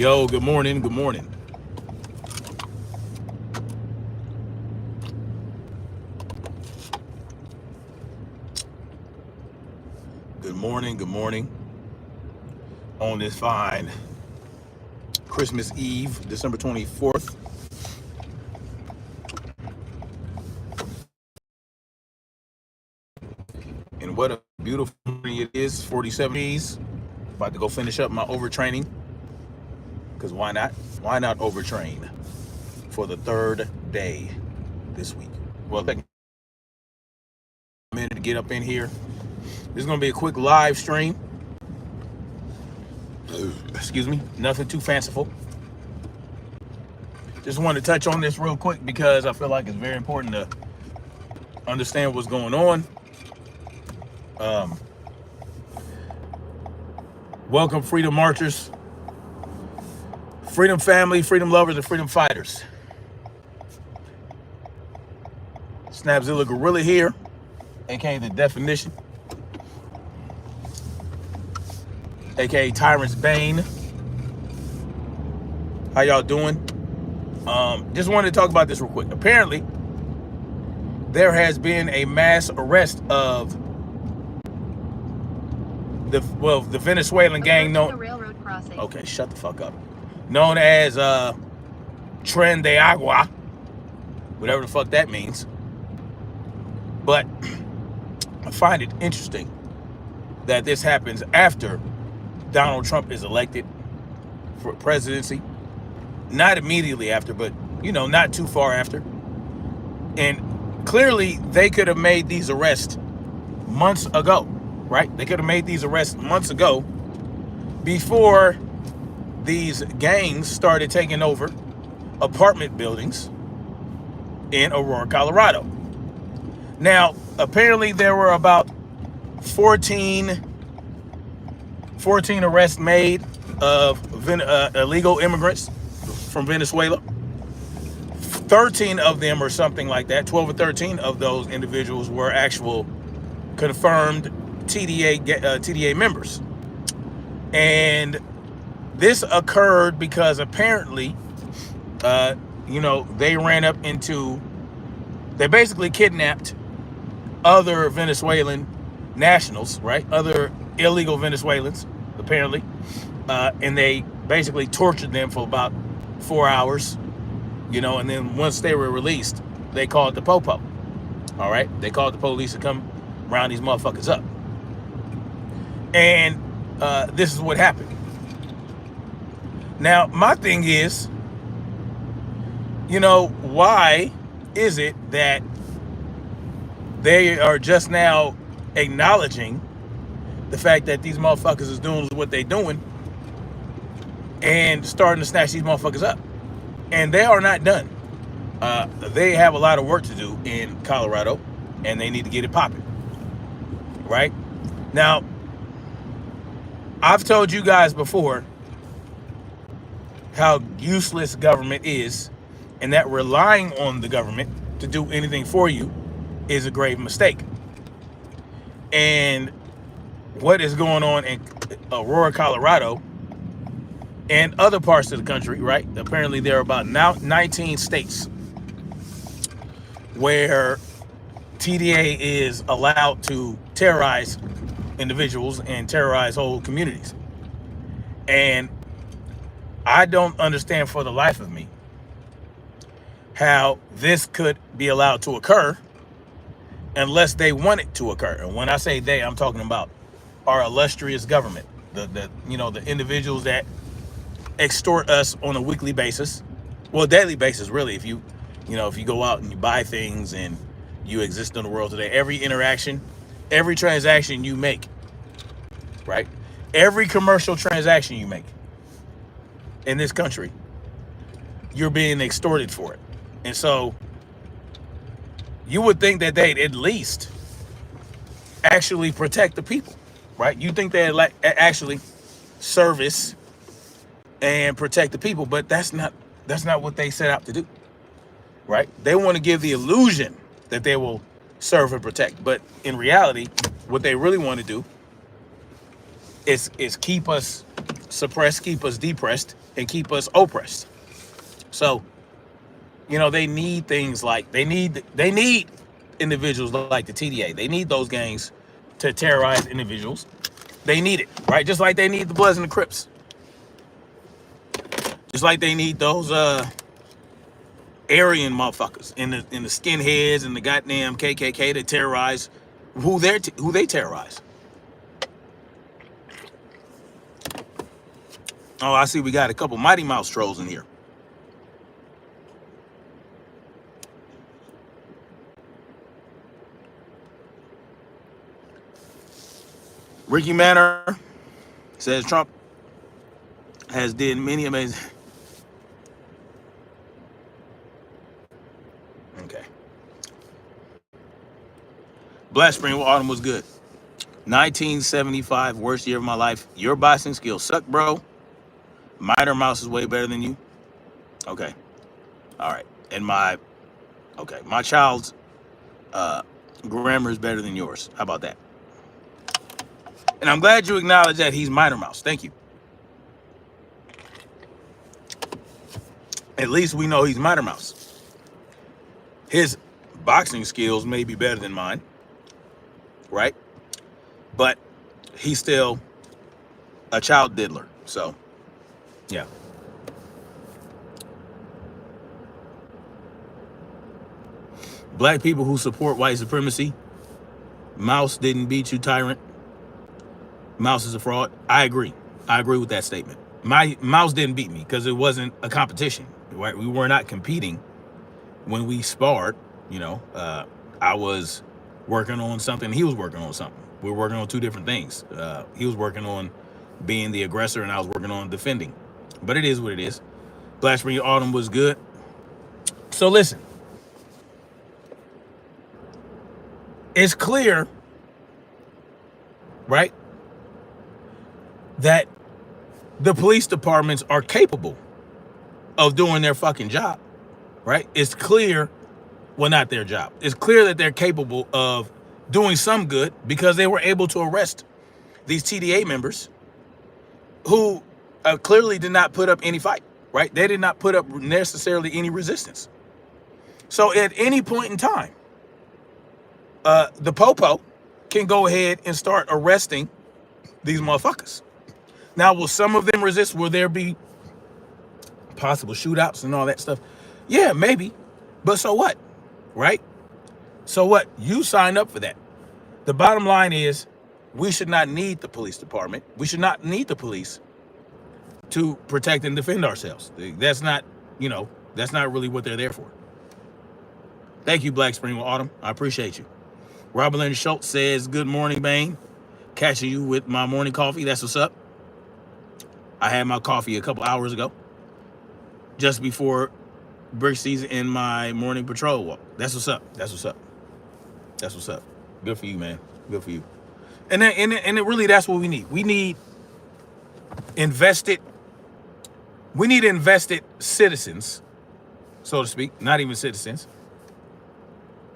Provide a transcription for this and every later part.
Yo, good morning, good morning. Good morning, good morning. On this fine Christmas Eve, December 24th. And what a beautiful morning it is, 47 days. About to go finish up my overtraining. Because why not? Why not overtrain for the third day this week? Well, take a minute to get up in here. This is going to be a quick live stream. Excuse me, nothing too fanciful. Just wanted to touch on this real quick because I feel like it's very important to understand what's going on. Welcome, freedom marchers, freedom family, freedom lovers, and freedom fighters. Snapzilla Gorilla here, aka The Definition, aka Tyrant's Bane. How y'all doing? Just wanted to talk about this real quick. Apparently, there has been a mass arrest of the Venezuelan gang known. Okay, shut the fuck up. Known as Tren de Agua, whatever the fuck that means. But I find it interesting that this happens after Donald Trump is elected for presidency. Not immediately after, but not too far after. And clearly they could have made these arrests months ago, right? They could have made these arrests months ago before these gangs started taking over apartment buildings in Aurora, Colorado. Now, apparently there were about 14 arrests made of illegal immigrants from Venezuela. 13 of them or something like that, 12 or 13 of those individuals were actual confirmed TDA members. And this occurred because apparently, they basically kidnapped other Venezuelan nationals, right? Other illegal Venezuelans, apparently. And they basically tortured them for about 4 hours, and then once they were released, they called the popo. All right, they called the police to come round these motherfuckers up. And this is what happened. Now, my thing is, why is it that they are just now acknowledging the fact that these motherfuckers is doing what they doing and starting to snatch these motherfuckers up? And they are not done. They have a lot of work to do in Colorado, and they need to get it popping. Right? Now, I've told you guys before how useless government is, and that relying on the government to do anything for you is a grave mistake. And what is going on in Aurora, Colorado, and other parts of the country, right? Apparently there are about now 19 states where TDA is allowed to terrorize individuals and terrorize whole communities. And I don't understand for the life of me how this could be allowed to occur unless they want it to occur. And when I say they, I'm talking about our illustrious government, the individuals that extort us on a weekly basis, well, daily basis, really. If you go out and you buy things and you exist in the world today, every interaction, every transaction you make, right? Every commercial transaction you make in this country, you're being extorted for it. And so you would think that they'd at least actually protect the people, right? You think they'd actually service and protect the people, but that's not what they set out to do, right? They want to give the illusion that they will serve and protect, but in reality, what they really want to do is keep us suppressed, keep us depressed, and keep us oppressed. So, they need things like they need individuals like the TDA. They need those gangs to terrorize individuals. They need it, right? Just like they need the Bloods and the Crips. Just like they need those Aryan motherfuckers in the skinheads and the goddamn KKK to terrorize who they terrorize. Oh, I see we got a couple Mighty Mouse trolls in here. Ricky Manor says Trump has did many amazing. Okay. Black Spring Autumn was good. 1975, worst year of my life. Your boxing skills suck, bro. Miter Mouse is way better than you. Okay. All right. And my child's grammar is better than yours. How about that? And I'm glad you acknowledge that he's Miter Mouse. Thank you. At least we know he's Miter Mouse. His boxing skills may be better than mine, right? But he's still a child diddler. So, yeah. Black people who support white supremacy. Mouse didn't beat you, tyrant. Mouse is a fraud. I agree. I agree with that statement. My Mouse didn't beat me because it wasn't a competition. Right? We were not competing when we sparred. I was working on something. He was working on something. We were working on two different things. He was working on being the aggressor, and I was working on defending. But it is what it is. Black Spring Autumn was good. So listen. It's clear, right, that the police departments are capable of doing their fucking job, right? It's clear, well, not their job. It's clear that they're capable of doing some good because they were able to arrest these TDA members who clearly did not put up any fight, right? They did not put up necessarily any resistance. So at any point in time, the Popo can go ahead and start arresting these motherfuckers. Now, will some of them resist? Will there be possible shootouts and all that stuff? Yeah, maybe. But so what, right? So what? You signed up for that. The bottom line is we should not need the police department. We should not need the police to protect and defend ourselves. That's not, that's not really what they're there for. Thank you, Black Spring Autumn. I appreciate you. Robin Schultz says, good morning, Bane. Catching you with my morning coffee. That's what's up. I had my coffee a couple hours ago, just before brick season in my morning patrol walk. That's what's up. That's what's up. That's what's up. Good for you, man. Good for you. And it really, that's what we need. We need invested citizens, so to speak. Not even citizens.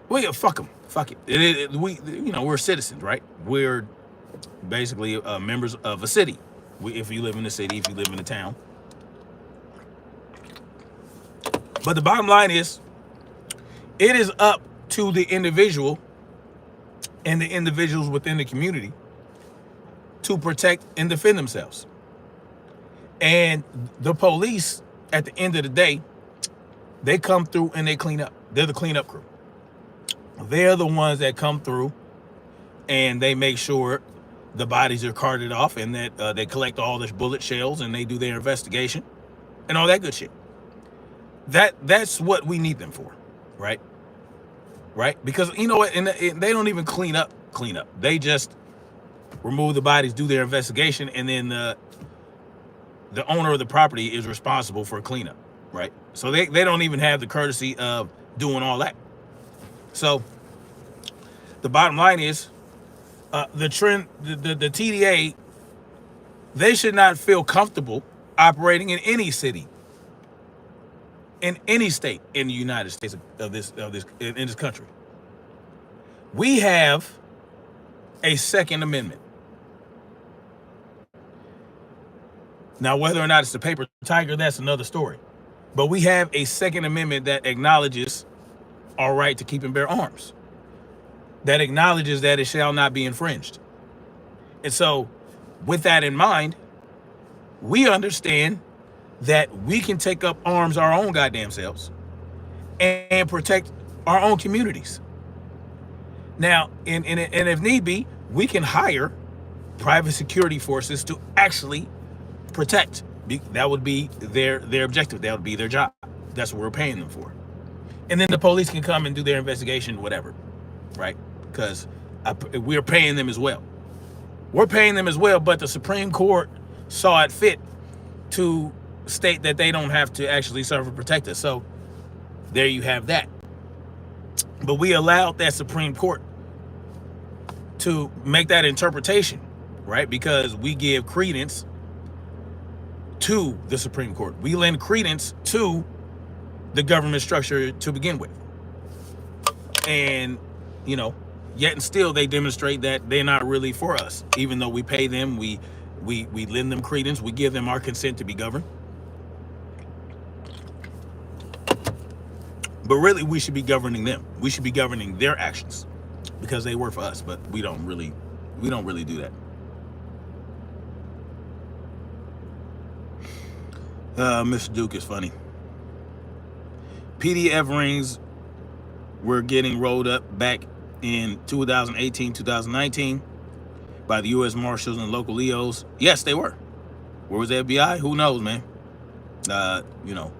Well, fuck them. Fuck it. We're citizens, right? We're basically members of a city. If you live in the city, if you live in a town. But the bottom line is, it is up to the individual and the individuals within the community to protect and defend themselves. And the police, at the end of the day, they come through and they clean up. They're the cleanup crew. They're the ones that come through and they make sure the bodies are carted off and that they collect all the bullet shells and they do their investigation and all that good shit. That's what we need them for, right? Right? Because you know what? And they don't even clean up. They just remove the bodies, do their investigation, and then the owner of the property is responsible for cleanup, right? So they don't even have the courtesy of doing all that. So the bottom line is, the TDA, they should not feel comfortable operating in any city, in any state in the United States in this country. We have a Second Amendment. Now, whether or not it's the paper tiger, that's another story. But we have a Second Amendment that acknowledges our right to keep and bear arms, that acknowledges that it shall not be infringed. And so, with that in mind, we understand that we can take up arms our own goddamn selves and protect our own communities. Now, and if need be, we can hire private security forces to actually protect. That would be their objective. That would be their job. That's what we're paying them for. And then the police can come and do their investigation, whatever, right? Because we're paying them as well. We're paying them as well, but the Supreme Court saw it fit to state that they don't have to actually serve and protect us. So there you have that. But we allowed that Supreme Court to make that interpretation, right? Because we give credence to the Supreme Court. We lend credence to the government structure to begin with. And, you know, yet and still they demonstrate that they're not really for us. Even though we pay them, we lend them credence, we give them our consent to be governed. But really, we should be governing them. We should be governing their actions because they work for us, but we don't really do that. Mr. Duke is funny. PDF rings were getting rolled up back in 2018, 2019 by the U.S. Marshals and local Leos. Yes, they were. Where was the FBI? Who knows, man? You know,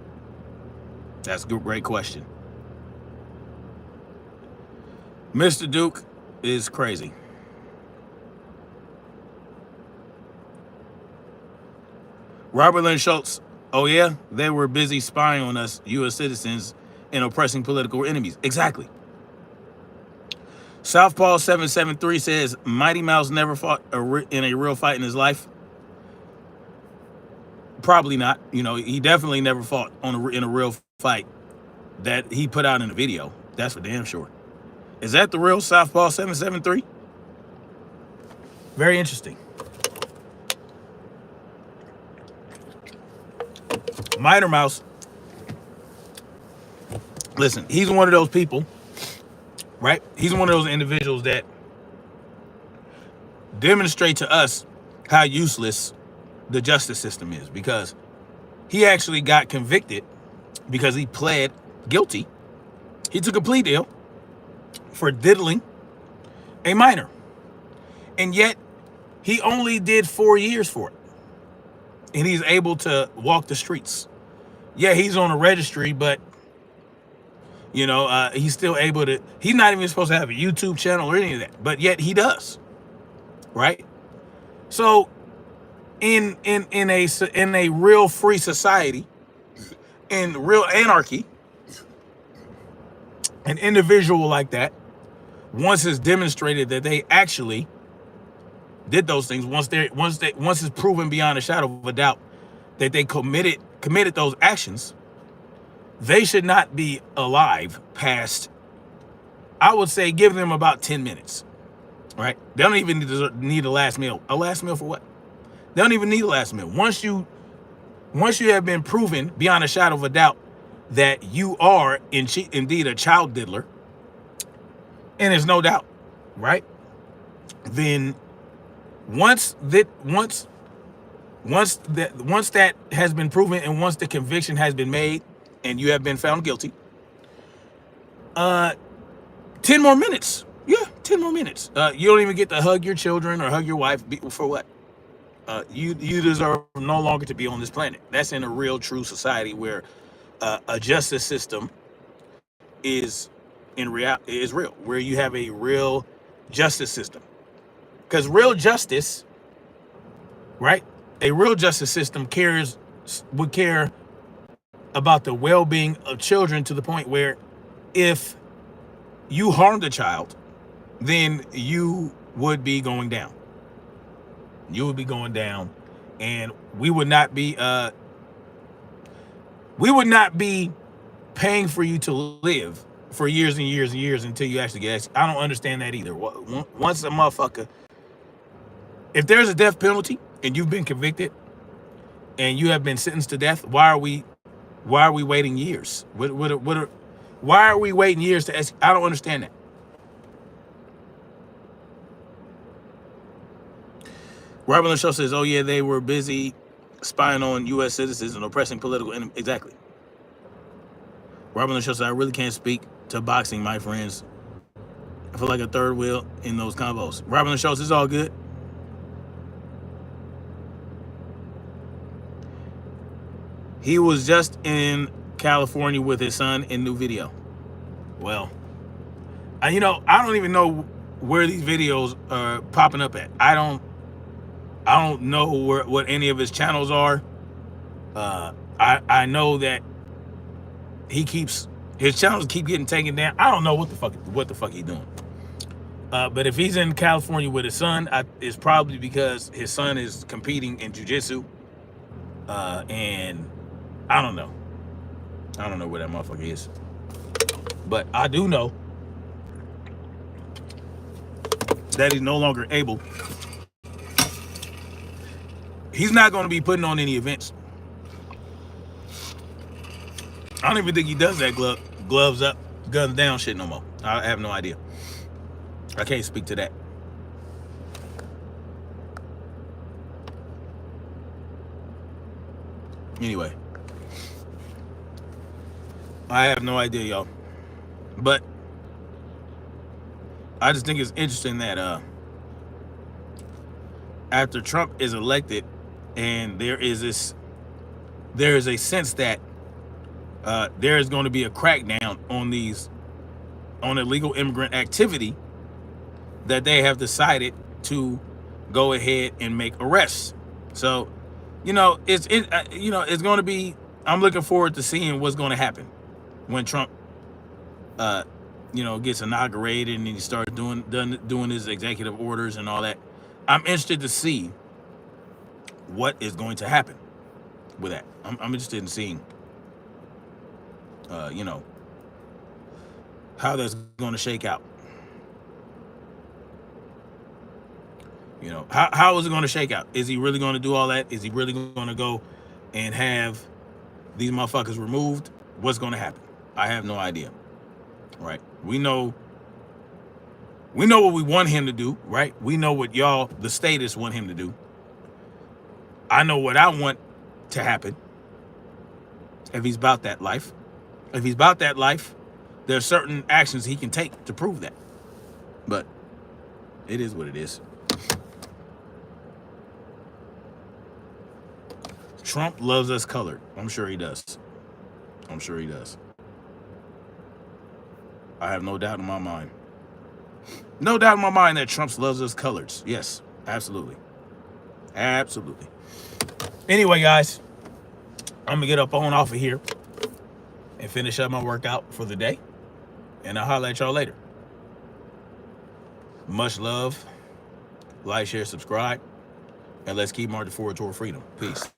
that's a great question. Mr. Duke is crazy. Robert Lynn Schultz. Oh yeah, they were busy spying on us, U.S. citizens, and oppressing political enemies. Exactly. Southpaw 773 says Mighty Mouse never fought in a real fight in his life. Probably not. You know, he definitely never fought in a real fight that he put out in a video. That's for damn sure. Is that the real Southpaw 773? Very interesting. Mighty Mouse, listen, he's one of those people, right? He's one of those individuals that demonstrate to us how useless the justice system is, because he actually got convicted because he pled guilty. He took a plea deal for diddling a minor, and yet he only did 4 years for it. And he's able to walk the streets. Yeah, he's on a registry, but, you know, he's still able to, he's not even supposed to have a YouTube channel or any of that, but yet he does, right? So in a real free society, in real anarchy, an individual like that, once it's demonstrated that they actually did those things, once it's proven beyond a shadow of a doubt that they committed those actions, they should not be alive past, I would say, give them about 10 minutes, right? They don't even need a last meal. A last meal for what? They don't even need a last meal. Once you have been proven beyond a shadow of a doubt that you are indeed a child diddler, and there's no doubt, right? Then once that has been proven, and once the conviction has been made and you have been found guilty, 10 more minutes. Yeah, 10 more minutes. You don't even get to hug your children or hug your wife. For what? You deserve no longer to be on this planet. That's in a real, true society where a justice system is real, where you have a real justice system. Because real justice, right? A real justice system would care about the well-being of children to the point where if you harmed a child, then you would be going down. You would be going down, and we would not be paying for you to live for years and years and years until you actually get. I don't understand that either. Once a motherfucker, if there's a death penalty and you've been convicted, and you have been sentenced to death, why are we waiting years? Why are we waiting years to I don't understand that. Robert on the show says, oh yeah, they were busy spying on U.S. citizens and oppressing political enemies. Exactly. Robert on the show says, I really can't speak to boxing, my friends. I feel like a third wheel in those combos. Robert on the show says, it's all good. He was just in California with his son in new video. Well, I don't even know where these videos are popping up at. I don't know what any of his channels are. I know that his channels keep getting taken down. I don't know what the fuck he's doing. But if he's in California with his son, it's probably because his son is competing in jiu-jitsu. And I don't know. I don't know where that motherfucker is. But I do know that he's no longer able. He's not going to be putting on any events. I don't even think he does that gloves up, guns down shit no more. I have no idea. I can't speak to that. Anyway, I have no idea, y'all. But I just think it's interesting that after Trump is elected, and there is a sense that there is going to be a crackdown on illegal immigrant activity, that they have decided to go ahead and make arrests. So, it's going to be. I'm looking forward to seeing what's going to happen when Trump, gets inaugurated and he starts doing his executive orders and all that. I'm interested to see what is going to happen with that. I'm interested in seeing, how that's going to shake out. How is it going to shake out? Is he really going to do all that? Is he really going to go and have these motherfuckers removed? What's going to happen? I have no idea. Right? We know what we want him to do, right? We know what y'all, the statists, want him to do. I know what I want to happen if he's about that life. If he's about that life, there are certain actions he can take to prove that. But it is what it is. Trump loves us colored. I'm sure he does. I'm sure he does. I have no doubt in my mind. No doubt in my mind that Trump loves us coloreds. Yes, absolutely. Absolutely. Anyway, guys, I'm going to get up on off of here and finish up my workout for the day. And I'll holler at y'all later. Much love. Like, share, subscribe. And let's keep marching forward toward freedom. Peace.